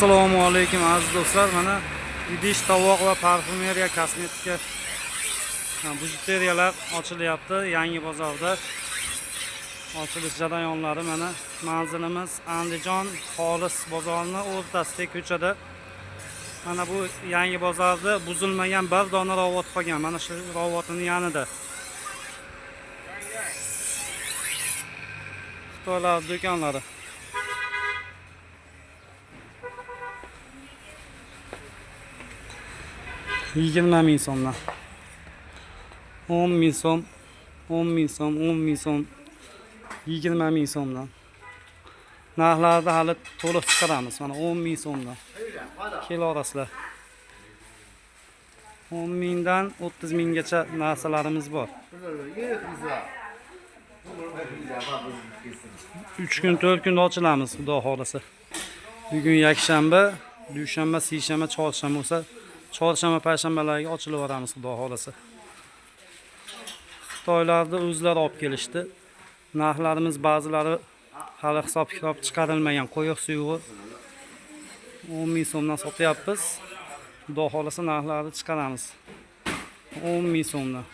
Assalomu alaykum aziz do'stlar. Mana idish, tovoq va parfumeriya, kosmetika bujuteriyalar ochilyapti yangi bozorda. Ochilish jarayonlari mana manzilimiz Andijon xolis bozorining o'rtasidagi ko'chada. Mana bu yangi bozorda buzilmagan bir dona ravot qolgan. Mana shu ravotning yanida. Xitoylar do'konlari. $20,000 so'mdan 10,000 so'm, 10,000 so'm, 10,000 so'm, 20,000 so'mdan. Narxlarda hali to'liq chiqaramiz. Mana 10,000 so'mdan. Kelarasizlar. 10,000 dan 30,000 gacha narsalarimiz bor. 3 kun, 4 kunda ochilamiz, xudo xolasa. Bugun yakshanba, dushanba, seshanba, chorshanba bo'lsa, chorshanba, payshanbalarga ochilib boramiz, xudo xolasa. Xitoylarda o'zlari olib kelishdi. Narxlarimiz ba'zilari hali hisob-kitob chiqarilmagan. Qo'yiq suyug'i 10,000 so'mdan sotyapmiz. Xudo xolasa narxlarni chiqaramiz. 10,000 so'mdan.